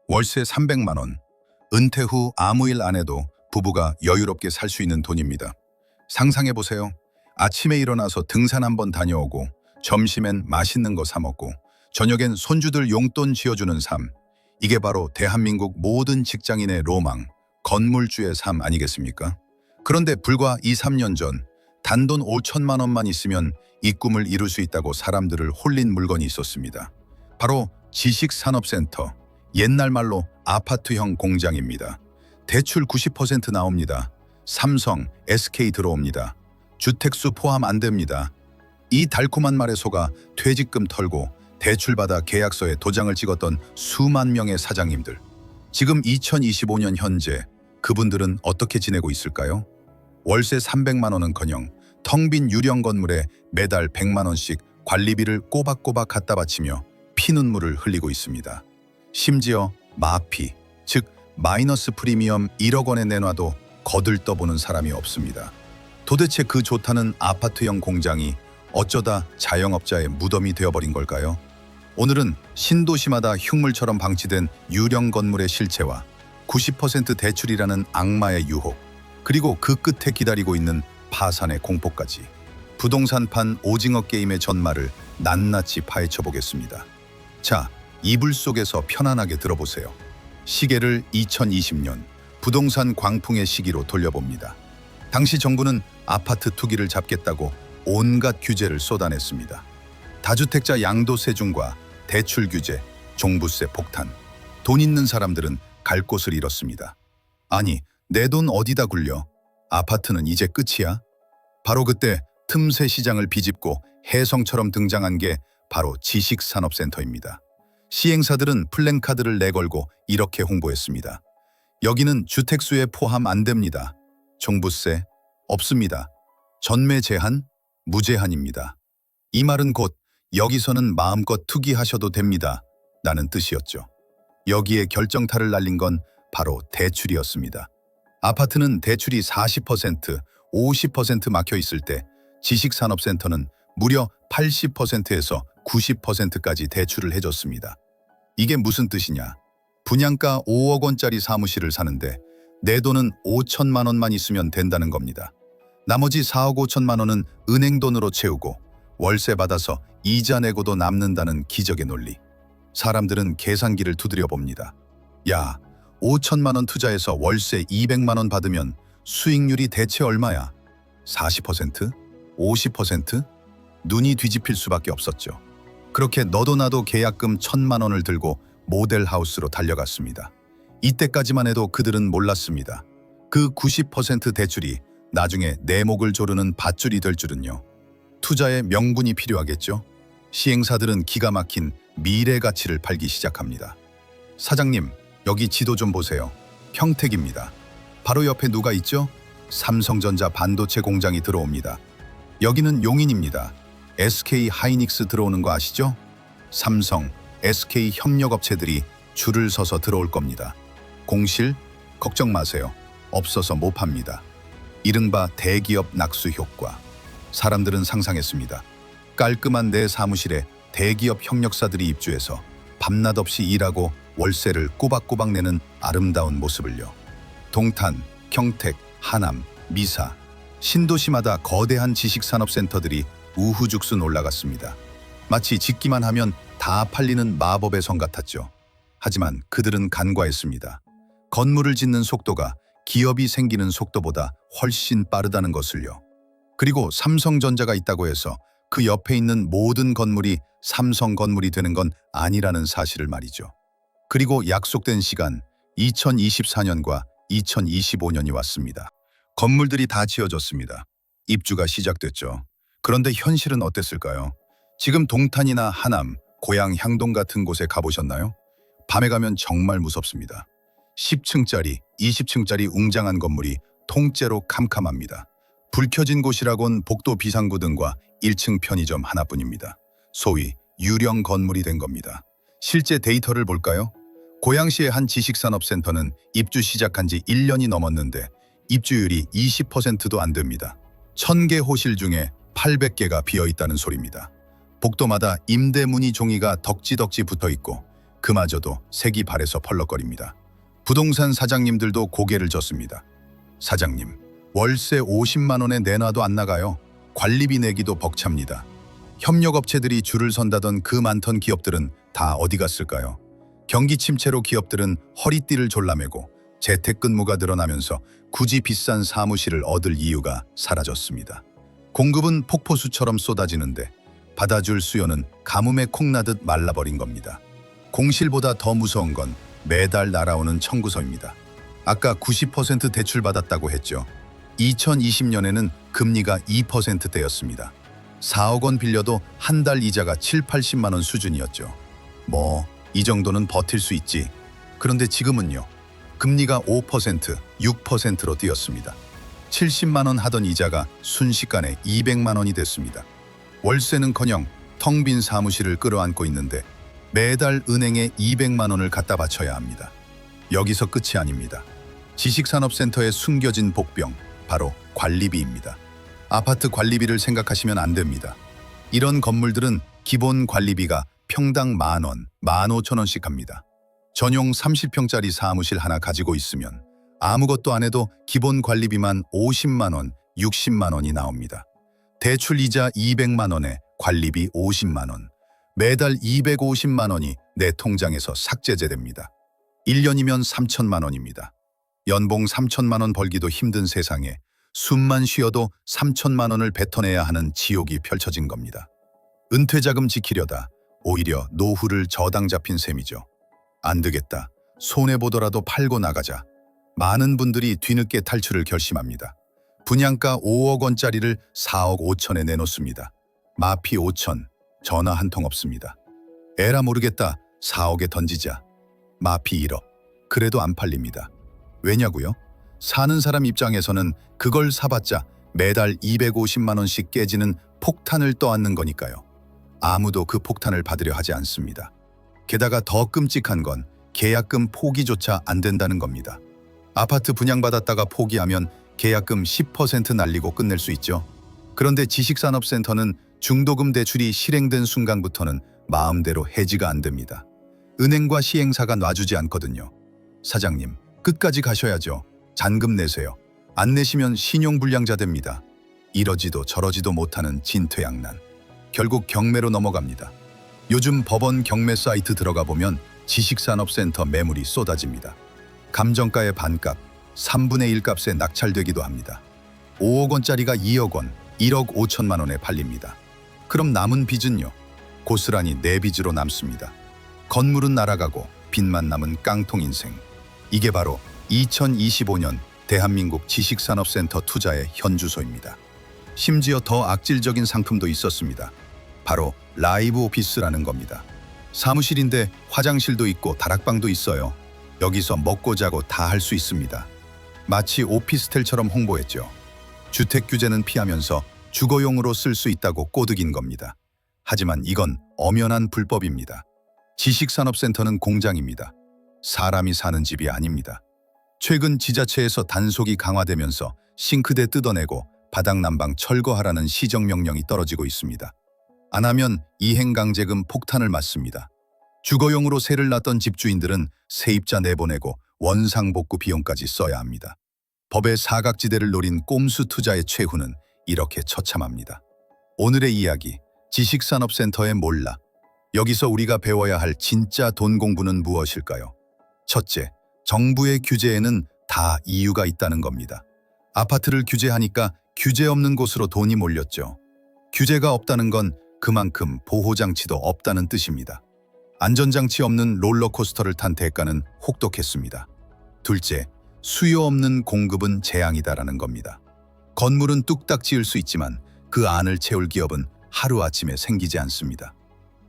월세 300만 원. 은퇴 후 아무 일 안 해도 부부가 여유롭게 살 수 있는 돈입니다. 상상해보세요. 아침에 일어나서 등산 한번 다녀오고 점심엔 맛있는 거 사 먹고 저녁엔 손주들 용돈 쥐어주는 삶. 이게 바로 대한민국 모든 직장인의 로망, 건물주의 삶 아니겠습니까? 그런데 불과 2, 3년 전 단돈 5천만 원만 있으면 이 꿈을 이룰 수 있다고 사람들을 홀린 물건이 있었습니다. 바로 지식산업센터, 옛날 말로 아파트형 공장입니다. 대출 90% 나옵니다. 삼성, SK 들어옵니다. 주택수 포함 안 됩니다. 이 달콤한 말에 속아 퇴직금 털고 대출받아 계약서에 도장을 찍었던 수만 명의 사장님들. 지금 2025년 현재 그분들은 어떻게 지내고 있을까요? 월세 300만 원은커녕 텅 빈 유령 건물에 매달 100만 원씩 관리비를 꼬박꼬박 갖다 바치며 피눈물을 흘리고 있습니다. 심지어 마피, 즉 마이너스 프리미엄 1억 원에 내놔도 거들떠보는 사람이 없습니다. 도대체 그 좋다는 아파트형 공장이 어쩌다 자영업자의 무덤이 되어버린 걸까요? 오늘은 신도시마다 흉물처럼 방치된 유령 건물의 실체와 90% 대출이라는 악마의 유혹, 그리고 그 끝에 기다리고 있는 파산의 공포까지 부동산판 오징어 게임의 전말을 낱낱이 파헤쳐 보겠습니다. 자, 이불 속에서 편안하게 들어보세요. 시계를 2020년 부동산 광풍의 시기로 돌려봅니다. 당시 정부는 아파트 투기를 잡겠다고 온갖 규제를 쏟아냈습니다. 다주택자 양도세 중과 대출 규제, 종부세 폭탄. 돈 있는 사람들은 갈 곳을 잃었습니다. 아니, 내 돈 어디다 굴려? 아파트는 이제 끝이야? 바로 그때 틈새 시장을 비집고 혜성처럼 등장한 게 바로 지식산업센터입니다. 시행사들은 플랜카드를 내걸고 이렇게 홍보했습니다. 여기는 주택수에 포함 안 됩니다. 종부세 없습니다. 전매 제한 무제한입니다. 이 말은 곧 여기서는 마음껏 투기하셔도 됩니다. 라는 뜻이었죠. 여기에 결정타를 날린 건 바로 대출이었습니다. 아파트는 대출이 40%, 50% 막혀 있을 때 지식산업센터는 무려 80%에서 90%까지 대출을 해줬습니다. 이게 무슨 뜻이냐? 분양가 5억 원짜리 사무실을 사는데 내 돈은 5천만 원만 있으면 된다는 겁니다. 나머지 4억 5천만 원은 은행 돈으로 채우고 월세 받아서 이자 내고도 남는다는 기적의 논리. 사람들은 계산기를 두드려 봅니다. 야, 5천만 원 투자해서 월세 200만 원 받으면 수익률이 대체 얼마야? 40%? 50%? 눈이 뒤집힐 수밖에 없었죠. 그렇게 너도 나도 계약금 1,000만 원을 들고 모델하우스로 달려갔습니다. 이때까지만 해도 그들은 몰랐습니다. 그 90% 대출이 나중에 내 목을 조르는 밧줄이 될 줄은요. 투자에 명분이 필요하겠죠. 시행사들은 기가 막힌 미래 가치를 팔기 시작합니다. 사장님, 여기 지도 좀 보세요. 평택입니다. 바로 옆에 누가 있죠? 삼성전자 반도체 공장이 들어옵니다. 여기는 용인입니다. SK 하이닉스 들어오는 거 아시죠? 삼성, SK 협력업체들이 줄을 서서 들어올 겁니다. 공실? 걱정 마세요. 없어서 못 팝니다. 이른바 대기업 낙수 효과. 사람들은 상상했습니다. 깔끔한 내 사무실에 대기업 협력사들이 입주해서 밤낮 없이 일하고 월세를 꼬박꼬박 내는 아름다운 모습을요. 동탄, 경택, 하남, 미사, 신도시마다 거대한 지식산업센터들이 우후죽순 올라갔습니다. 마치 짓기만 하면 다 팔리는 마법의 성 같았죠. 하지만 그들은 간과했습니다. 건물을 짓는 속도가 기업이 생기는 속도보다 훨씬 빠르다는 것을요. 그리고 삼성전자가 있다고 해서 그 옆에 있는 모든 건물이 삼성 건물이 되는 건 아니라는 사실을 말이죠. 그리고 약속된 시간 2024년과 2025년이 왔습니다. 건물들이 다 지어졌습니다. 입주가 시작됐죠. 그런데 현실은 어땠을까요? 지금 동탄이나 하남, 고양 향동 같은 곳에 가보셨나요? 밤에 가면 정말 무섭습니다. 10층짜리, 20층짜리 웅장한 건물이 통째로 캄캄합니다. 불 켜진 곳이라곤 복도 비상구 등과 1층 편의점 하나뿐입니다. 소위 유령 건물이 된 겁니다. 실제 데이터를 볼까요? 고양시의 한 지식산업센터는 입주 시작한 지 1년이 넘었는데 입주율이 20%도 안 됩니다. 1,000개 호실 중에 800개가 비어있다는 소리입니다. 복도마다 임대 문의 종이가 덕지덕지 붙어있고 그마저도 색이 발해서 펄럭거립니다. 부동산 사장님들도 고개를 젓습니다. 사장님, 월세 50만 원에 내놔도 안 나가요. 관리비 내기도 벅찹니다. 협력업체들이 줄을 선다던 그 많던 기업들은 다 어디 갔을까요? 경기 침체로 기업들은 허리띠를 졸라매고 재택근무가 늘어나면서 굳이 비싼 사무실을 얻을 이유가 사라졌습니다. 공급은 폭포수처럼 쏟아지는데 받아줄 수요는 가뭄에 콩나듯 말라버린 겁니다. 공실보다 더 무서운 건 매달 날아오는 청구서입니다. 아까 90% 대출받았다고 했죠. 2020년에는 금리가 2%대였습니다. 4억 원 빌려도 한 달 이자가 7, 80만 원 수준이었죠. 이 정도는 버틸 수 있지. 그런데 지금은요. 금리가 5%, 6%로 뛰었습니다. 70만 원 하던 이자가 순식간에 200만 원이 됐습니다. 월세는커녕 텅 빈 사무실을 끌어안고 있는데 매달 은행에 200만 원을 갖다 바쳐야 합니다. 여기서 끝이 아닙니다. 지식산업센터에 숨겨진 복병, 바로 관리비입니다. 아파트 관리비를 생각하시면 안 됩니다. 이런 건물들은 기본 관리비가 평당 10,000원, 15,000원씩 합니다. 전용 30평짜리 사무실 하나 가지고 있으면 아무것도 안 해도 기본 관리비만 50만 원, 60만 원이 나옵니다. 대출 이자 200만 원에 관리비 50만 원, 매달 250만 원이 내 통장에서 삭제됩니다. 1년이면 3천만 원입니다. 연봉 3천만 원 벌기도 힘든 세상에 숨만 쉬어도 3천만 원을 뱉어내야 하는 지옥이 펼쳐진 겁니다. 은퇴자금 지키려다 오히려 노후를 저당 잡힌 셈이죠. 안 되겠다. 손해보더라도 팔고 나가자. 많은 분들이 뒤늦게 탈출을 결심합니다. 분양가 5억 원짜리를 4억 5천에 내놓습니다. 마피 5천, 전화 한 통 없습니다. 에라 모르겠다. 4억에 던지자. 마피 1억. 그래도 안 팔립니다. 왜냐고요? 사는 사람 입장에서는 그걸 사봤자 매달 250만 원씩 깨지는 폭탄을 떠안는 거니까요. 아무도 그 폭탄을 받으려 하지 않습니다. 게다가 더 끔찍한 건 계약금 포기조차 안 된다는 겁니다. 아파트 분양받았다가 포기하면 계약금 10% 날리고 끝낼 수 있죠. 그런데 지식산업센터는 중도금 대출이 실행된 순간부터는 마음대로 해지가 안 됩니다. 은행과 시행사가 놔주지 않거든요. 사장님, 끝까지 가셔야죠. 잔금 내세요. 안 내시면 신용불량자 됩니다. 이러지도 저러지도 못하는 진퇴양난. 결국 경매로 넘어갑니다. 요즘 법원 경매 사이트 들어가 보면 지식산업센터 매물이 쏟아집니다. 감정가의 반값, 3분의 1 값에 낙찰되기도 합니다. 5억 원짜리가 2억 원, 1억 5천만 원에 팔립니다. 그럼 남은 빚은요? 고스란히 내 빚으로 남습니다. 건물은 날아가고 빚만 남은 깡통 인생. 이게 바로 2025년 대한민국 지식산업센터 투자의 현주소입니다. 심지어 더 악질적인 상품도 있었습니다. 바로 라이브 오피스라는 겁니다. 사무실인데 화장실도 있고 다락방도 있어요. 여기서 먹고 자고 다 할 수 있습니다. 마치 오피스텔처럼 홍보했죠. 주택 규제는 피하면서 주거용으로 쓸 수 있다고 꼬드긴 겁니다. 하지만 이건 엄연한 불법입니다. 지식산업센터는 공장입니다. 사람이 사는 집이 아닙니다. 최근 지자체에서 단속이 강화되면서 싱크대 뜯어내고 바닥난방 철거하라는 시정명령이 떨어지고 있습니다. 안 하면 이행강제금 폭탄을 맞습니다. 주거용으로 세를 놨던 집주인들은 세입자 내보내고 원상복구 비용까지 써야 합니다. 법의 사각지대를 노린 꼼수 투자의 최후는 이렇게 처참합니다. 오늘의 이야기, 지식산업센터의 몰락. 여기서 우리가 배워야 할 진짜 돈 공부는 무엇일까요? 첫째, 정부의 규제에는 다 이유가 있다는 겁니다. 아파트를 규제하니까 규제 없는 곳으로 돈이 몰렸죠. 규제가 없다는 건 그만큼 보호장치도 없다는 뜻입니다. 안전장치 없는 롤러코스터를 탄 대가는 혹독했습니다. 둘째, 수요 없는 공급은 재앙이다라는 겁니다. 건물은 뚝딱 지을 수 있지만 그 안을 채울 기업은 하루아침에 생기지 않습니다.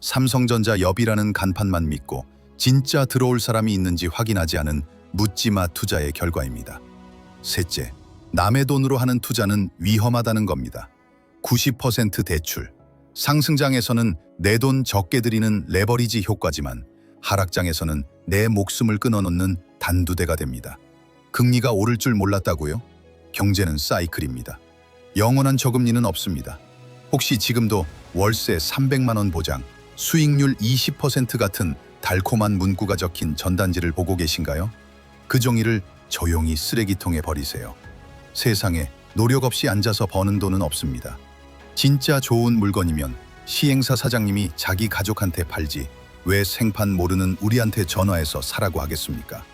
삼성전자 엽이라는 간판만 믿고 진짜 들어올 사람이 있는지 확인하지 않은 묻지마 투자의 결과입니다. 셋째, 남의 돈으로 하는 투자는 위험하다는 겁니다. 90% 대출. 상승장에서는 내 돈 적게 들이는 레버리지 효과지만 하락장에서는 내 목숨을 끊어놓는 단두대가 됩니다. 금리가 오를 줄 몰랐다고요? 경제는 사이클입니다. 영원한 저금리는 없습니다. 혹시 지금도 월세 300만 원 보장, 수익률 20% 같은 달콤한 문구가 적힌 전단지를 보고 계신가요? 그 종이를 조용히 쓰레기통에 버리세요. 세상에 노력 없이 앉아서 버는 돈은 없습니다. 진짜 좋은 물건이면 시행사 사장님이 자기 가족한테 팔지 왜 생판 모르는 우리한테 전화해서 사라고 하겠습니까?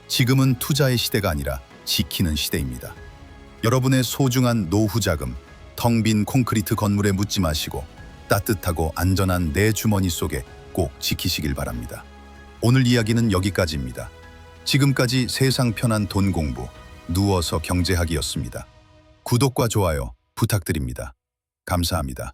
지금은 투자의 시대가 아니라 지키는 시대입니다. 여러분의 소중한 노후 자금, 텅 빈 콘크리트 건물에 묻지 마시고 따뜻하고 안전한 내 주머니 속에 꼭 지키시길 바랍니다. 오늘 이야기는 여기까지입니다. 지금까지 세상 편한 돈 공부, 누워서 경제하기였습니다. 구독과 좋아요 부탁드립니다. 감사합니다.